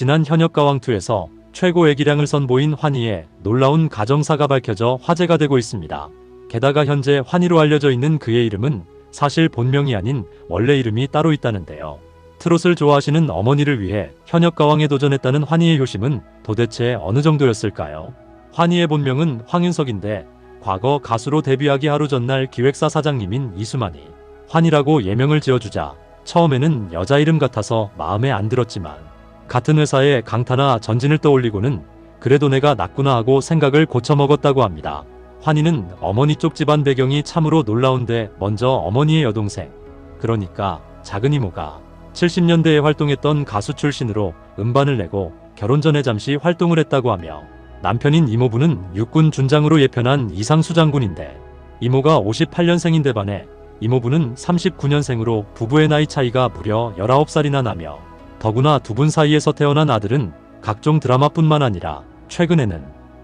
지난 현역가왕2에서 최고 애기량을 선보인 환희의 놀라운 가정사가 밝혀져 화제가 되고 있습니다. 게다가 현재 환희로 알려져 있는 그의 이름은 사실 본명이 아닌 원래 이름이 따로 있다는데요. 트롯을 좋아하시는 어머니를 위해 현역가왕에 도전했다는 환희의 효심은 도대체 어느 정도였을까요? 환희의 본명은 황윤석인데 과거 가수로 데뷔하기 하루 전날 기획사 사장님인 이수만이 환희라고 예명을 지어주자 처음에는 여자 이름 같아서 마음에 안 들었지만 같은 회사에 강타나 전진을 떠올리고는 그래도 내가 낫구나 하고 생각을 고쳐먹었다고 합니다. 환희는 어머니 쪽 집안 배경이 참으로 놀라운데 먼저 어머니의 여동생, 그러니까 작은 이모가 70년대에 활동했던 가수 출신으로 음반을 내고 결혼 전에 잠시 활동을 했다고 하며 남편인 이모부는 육군 준장으로 예편한 이상수 장군인데 이모가 58년생인데 반해 이모부는 39년생으로 부부의 나이 차이가 무려 19살이나 나며 더구나 두 분 사이에서 태어난 아들은 각종 드라마뿐만 아니라 최근에는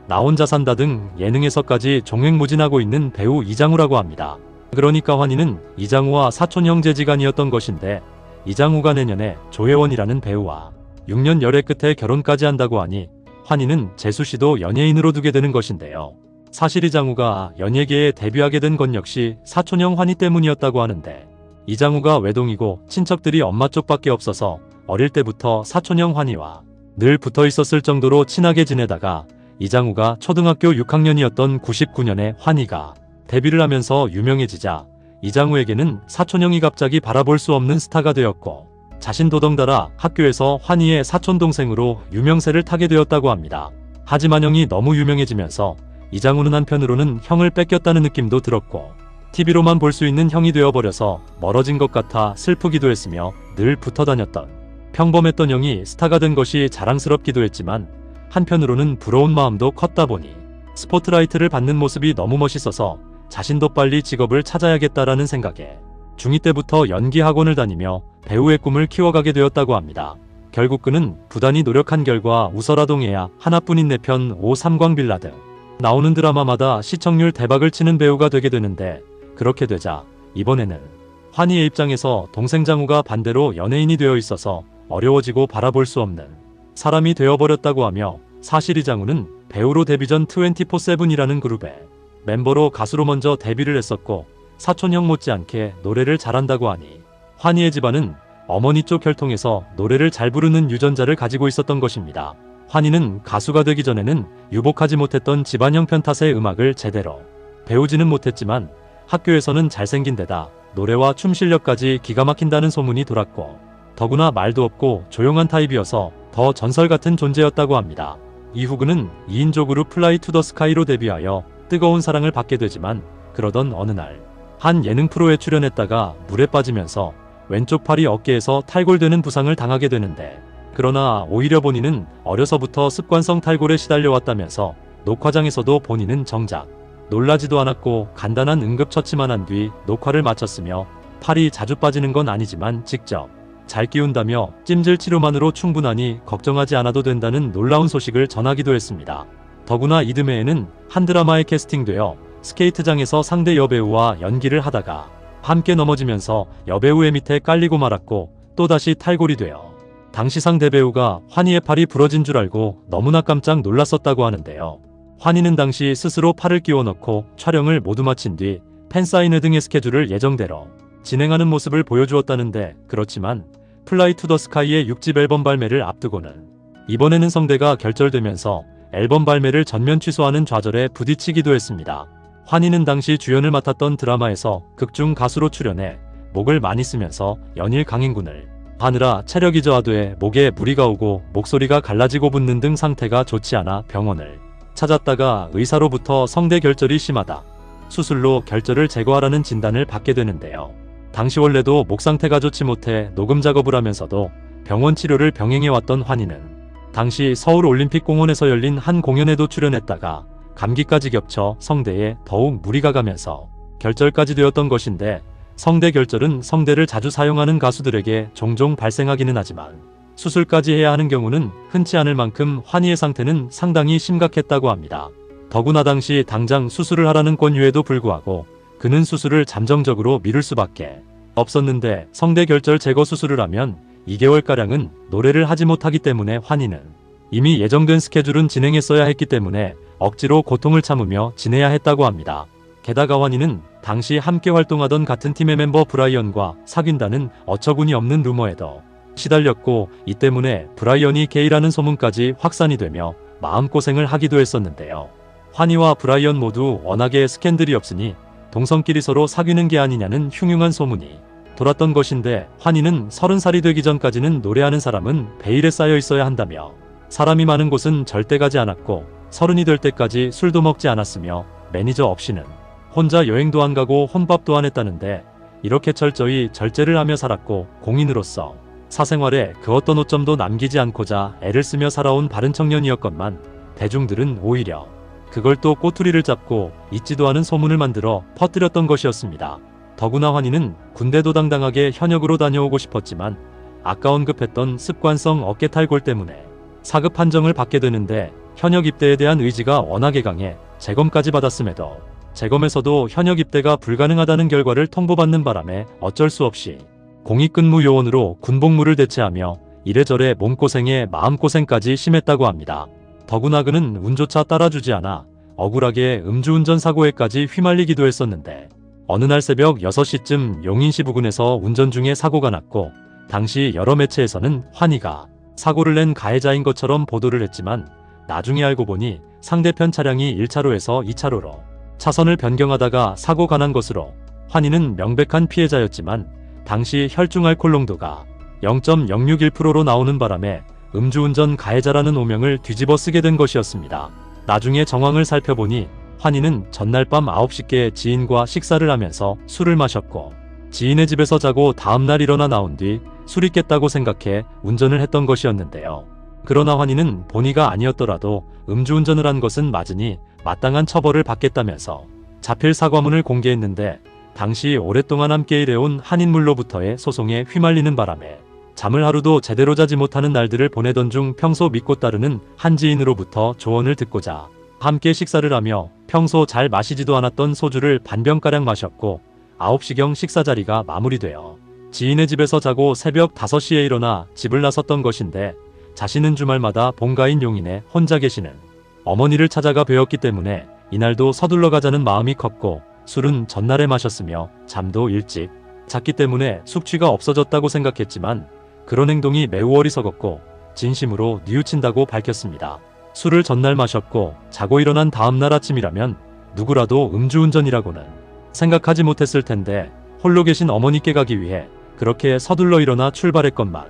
나 혼자 산다 등 예능에서까지 종횡무진하고 있는 배우 이장우라고 합니다. 그러니까 환희는 이장우와 사촌 형제지간이었던 것인데 이장우가 내년에 조혜원이라는 배우와 6년 열애 끝에 결혼까지 한다고 하니 환희는 재수씨도 연예인으로 두게 되는 것인데요. 사실 이장우가 연예계에 데뷔하게 된 건 역시 사촌형 환희 때문이었다고 하는데 이장우가 외동이고 친척들이 엄마 쪽밖에 없어서 어릴 때부터 사촌형 환희와 늘 붙어 있었을 정도로 친하게 지내다가 이장우가 초등학교 6학년이었던 99년에 환희가 데뷔를 하면서 유명해지자 이장우에게는 사촌형이 갑자기 바라볼 수 없는 스타가 되었고 자신도 덩달아 학교에서 환희의 사촌동생으로 유명세를 타게 되었다고 합니다. 하지만 형이 너무 유명해지면서 이장우는 한편으로는 형을 뺏겼다는 느낌도 들었고 TV로만 볼 수 있는 형이 되어버려서 멀어진 것 같아 슬프기도 했으며 늘 붙어 다녔던 평범했던 형이 스타가 된 것이 자랑스럽기도 했지만 한편으로는 부러운 마음도 컸다 보니 스포트라이트를 받는 모습이 너무 멋있어서 자신도 빨리 직업을 찾아야겠다라는 생각에 중2 때부터 연기 학원을 다니며 배우의 꿈을 키워가게 되었다고 합니다. 결국 그는 부단히 노력한 결과 웃어라 동해야 하나뿐인 내 편 오 삼광빌라 등 나오는 드라마마다 시청률 대박을 치는 배우가 되게 되는데 그렇게 되자 이번에는 환희의 입장에서 동생 장우가 반대로 연예인이 되어 있어서 어려워지고 바라볼 수 없는 사람이 되어버렸다고 하며 사실 이장우는 배우로 데뷔 전 24/7이라는 그룹의 멤버로 가수로 먼저 데뷔를 했었고 사촌형 못지않게 노래를 잘한다고 하니 환희의 집안은 어머니 쪽 혈통에서 노래를 잘 부르는 유전자를 가지고 있었던 것입니다. 환희는 가수가 되기 전에는 유복하지 못했던 집안 형편 탓에 음악을 제대로 배우지는 못했지만 학교에서는 잘생긴 데다 노래와 춤 실력까지 기가 막힌다는 소문이 돌았고 더구나 말도 없고 조용한 타입이어서 더 전설 같은 존재였다고 합니다. 이후 그는 2인조 그룹 플라이 투 더 스카이로 데뷔하여 뜨거운 사랑을 받게 되지만 그러던 어느 날 한 예능 프로에 출연했다가 물에 빠지면서 왼쪽 팔이 어깨에서 탈골되는 부상을 당하게 되는데 그러나 오히려 본인은 어려서부터 습관성 탈골에 시달려왔다면서 녹화장에서도 본인은 정작 놀라지도 않았고 간단한 응급처치만 한 뒤 녹화를 마쳤으며 팔이 자주 빠지는 건 아니지만 직접 잘 끼운다며 찜질 치료만으로 충분하니 걱정하지 않아도 된다는 놀라운 소식을 전하기도 했습니다. 더구나 이듬해에는 한 드라마에 캐스팅되어 스케이트장에서 상대 여배우와 연기를 하다가 함께 넘어지면서 여배우의 밑에 깔리고 말았고 또다시 탈골이 되어 당시 상대 배우가 환희의 팔이 부러진 줄 알고 너무나 깜짝 놀랐었다고 하는데요. 환희는 당시 스스로 팔을 끼워 넣고 촬영을 모두 마친 뒤 팬사인회 등의 스케줄을 예정대로 진행하는 모습을 보여주었다는데 그렇지만 플라이 투 더 스카이의 6집 앨범 발매를 앞두고는 이번에는 성대가 결절되면서 앨범 발매를 전면 취소하는 좌절에 부딪히기도 했습니다. 환희는 당시 주연을 맡았던 드라마에서 극중 가수로 출연해 목을 많이 쓰면서 연일 강행군을 하느라 체력이 저하돼 목에 무리가 오고 목소리가 갈라지고 붓는 등 상태가 좋지 않아 병원을 찾았다가 의사로부터 성대 결절이 심하다, 수술로 결절을 제거하라는 진단을 받게 되는데요. 당시 원래도 목 상태가 좋지 못해 녹음 작업을 하면서도 병원 치료를 병행해왔던 환희는 당시 서울올림픽공원에서 열린 한 공연에도 출연했다가 감기까지 겹쳐 성대에 더욱 무리가 가면서 결절까지 되었던 것인데 성대 결절은 성대를 자주 사용하는 가수들에게 종종 발생하기는 하지만 수술까지 해야 하는 경우는 흔치 않을 만큼 환희의 상태는 상당히 심각했다고 합니다. 더구나 당시 당장 수술을 하라는 권유에도 불구하고 그는 수술을 잠정적으로 미룰 수밖에 없었는데 성대 결절 제거 수술을 하면 2개월가량은 노래를 하지 못하기 때문에 환희는 이미 예정된 스케줄은 진행했어야 했기 때문에 억지로 고통을 참으며 지내야 했다고 합니다. 게다가 환희는 당시 함께 활동하던 같은 팀의 멤버 브라이언과 사귄다는 어처구니 없는 루머에도 시달렸고, 이 때문에 브라이언이 게이라는 소문까지 확산이 되며 마음고생을 하기도 했었는데요. 환희와 브라이언 모두 워낙에 스캔들이 없으니 동성끼리 서로 사귀는 게 아니냐는 흉흉한 소문이 돌았던 것인데, 환희는 30살이 되기 전까지는 노래하는 사람은 베일에 쌓여 있어야 한다며 사람이 많은 곳은 절대 가지 않았고 30이 될 때까지 술도 먹지 않았으며 매니저 없이는 혼자 여행도 안 가고 혼밥도 안 했다는데, 이렇게 철저히 절제를 하며 살았고 공인으로서 사생활에 그 어떤 오점도 남기지 않고자 애를 쓰며 살아온 바른 청년이었건만, 대중들은 오히려 그걸 또 꼬투리를 잡고 있지도 않은 소문을 만들어 퍼뜨렸던 것이었습니다. 더구나 환희는 군대도 당당하게 현역으로 다녀오고 싶었지만 아까 언급했던 습관성 어깨탈골 때문에 사급 판정을 받게 되는데, 현역 입대에 대한 의지가 워낙에 강해 재검까지 받았음에도 재검에서도 현역 입대가 불가능하다는 결과를 통보받는 바람에 어쩔 수 없이 공익근무요원으로 군복무를 대체하며 이래저래 몸고생에 마음고생까지 심했다고 합니다. 더구나 그는 운조차 따라주지 않아 억울하게 음주운전 사고에까지 휘말리기도 했었는데, 어느 날 새벽 6시쯤 용인시 부근에서 운전 중에 사고가 났고, 당시 여러 매체에서는 환희가 사고를 낸 가해자인 것처럼 보도를 했지만, 나중에 알고 보니 상대편 차량이 1차로에서 2차로로 차선을 변경하다가 사고가 난 것으로, 환희는 명백한 피해자였지만 당시 혈중 알코올 농도가 0.061%로 나오는 바람에 음주운전 가해자라는 오명을 뒤집어 쓰게 된 것이었습니다. 나중에 정황을 살펴보니 환희는 전날 밤 9시께 지인과 식사를 하면서 술을 마셨고, 지인의 집에서 자고 다음날 일어나 나온 뒤 술이 깼다고 생각해 운전을 했던 것이었는데요. 그러나 환희는 본의가 아니었더라도 음주운전을 한 것은 맞으니 마땅한 처벌을 받겠다면서 자필 사과문을 공개했는데, 당시 오랫동안 함께 일해온 한인물로부터의 소송에 휘말리는 바람에 잠을 하루도 제대로 자지 못하는 날들을 보내던 중 평소 믿고 따르는 한 지인으로부터 조언을 듣고자 함께 식사를 하며 평소 잘 마시지도 않았던 소주를 반병가량 마셨고, 9시경 식사 자리가 마무리되어 지인의 집에서 자고 새벽 5시에 일어나 집을 나섰던 것인데, 자신은 주말마다 본가인 용인에 혼자 계시는 어머니를 찾아가 뵈었기 때문에 이날도 서둘러 가자는 마음이 컸고, 술은 전날에 마셨으며 잠도 일찍 잤기 때문에 숙취가 없어졌다고 생각했지만 그런 행동이 매우 어리석었고 진심으로 뉘우친다고 밝혔습니다. 술을 전날 마셨고 자고 일어난 다음날 아침이라면 누구라도 음주운전이라고는 생각하지 못했을 텐데, 홀로 계신 어머니께 가기 위해 그렇게 서둘러 일어나 출발했건만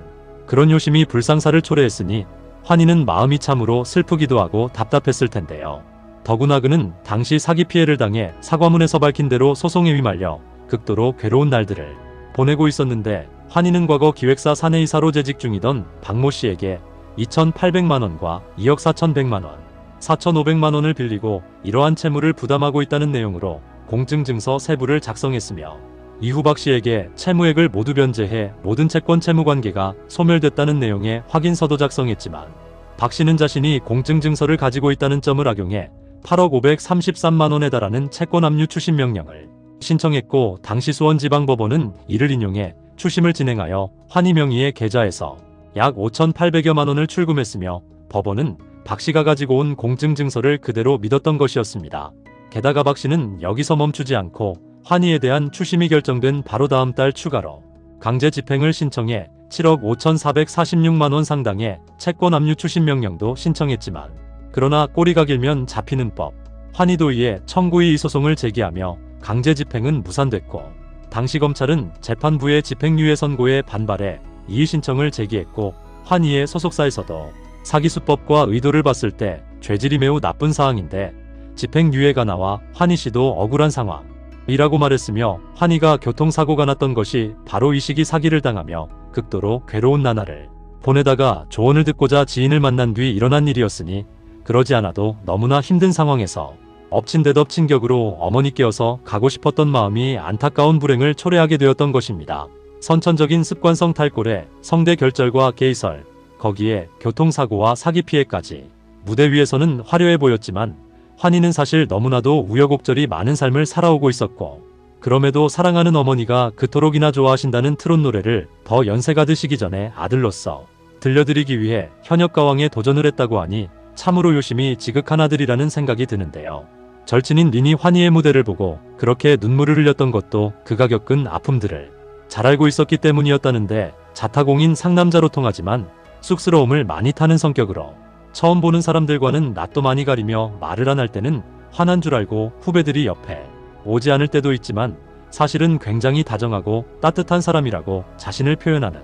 그런 요심이 불상사를 초래했으니 환희는 마음이 참으로 슬프기도 하고 답답했을 텐데요. 더구나 그는 당시 사기 피해를 당해 사과문에서 밝힌 대로 소송에 휘말려 극도로 괴로운 날들을 보내고 있었는데, 환희는 과거 기획사 사내이사로 재직 중이던 박모 씨에게 2,800만원과 2억 4,100만원, 4,500만원을 빌리고 이러한 채무를 부담하고 있다는 내용으로 공증증서 세부를 작성했으며, 이후 박 씨에게 채무액을 모두 변제해 모든 채권 채무관계가 소멸됐다는 내용의 확인서도 작성했지만, 박 씨는 자신이 공증증서를 가지고 있다는 점을 악용해 8억 533만원에 달하는 채권 압류 추심 명령을 신청했고, 당시 수원지방법원은 이를 인용해 추심을 진행하여 환희 명의의 계좌에서 약 5,800여만원을 출금했으며, 법원은 박 씨가 가지고 온 공증증서를 그대로 믿었던 것이었습니다. 게다가 박 씨는 여기서 멈추지 않고 환희에 대한 추심이 결정된 바로 다음 달 추가로 강제 집행을 신청해 7억 5,446만원 상당의 채권 압류 추심 명령도 신청했지만, 그러나 꼬리가 길면 잡히는 법, 환희도 이에 청구이의 소송을 제기하며 강제 집행은 무산됐고, 당시 검찰은 재판부의 집행유예 선고에 반발해 이의 신청을 제기했고, 환희의 소속사에서도 사기수법과 의도를 봤을 때 죄질이 매우 나쁜 사항인데 집행유예가 나와 환희 씨도 억울한 상황이라고 말했으며, 환희가 교통사고가 났던 것이 바로 이 시기 사기를 당하며 극도로 괴로운 나날을 보내다가 조언을 듣고자 지인을 만난 뒤 일어난 일이었으니, 그러지 않아도 너무나 힘든 상황에서 엎친 데 덮친 격으로 어머니께어서 가고 싶었던 마음이 안타까운 불행을 초래하게 되었던 것입니다. 선천적인 습관성 탈골에 성대 결절과 게이설, 거기에 교통사고와 사기 피해까지 무대 위에서는 화려해 보였지만, 환희는 사실 너무나도 우여곡절이 많은 삶을 살아오고 있었고, 그럼에도 사랑하는 어머니가 그토록이나 좋아하신다는 트롯 노래를 더 연세가 드시기 전에 아들로서 들려드리기 위해 현역가왕에 도전을 했다고 하니 참으로 요심히 지극한 아들이라는 생각이 드는데요. 절친인 린이 환희의 무대를 보고 그렇게 눈물을 흘렸던 것도 그가 겪은 아픔들을 잘 알고 있었기 때문이었다는데, 자타공인 상남자로 통하지만 쑥스러움을 많이 타는 성격으로 처음 보는 사람들과는 낯도 많이 가리며 말을 안 할 때는 화난 줄 알고 후배들이 옆에 오지 않을 때도 있지만 사실은 굉장히 다정하고 따뜻한 사람이라고 자신을 표현하는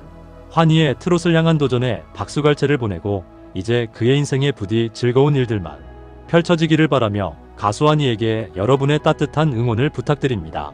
환희의 트롯을 향한 도전에 박수갈채를 보내고 이제 그의 인생에 부디 즐거운 일들만 펼쳐지기를 바라며 가수 환희에게 여러분의 따뜻한 응원을 부탁드립니다.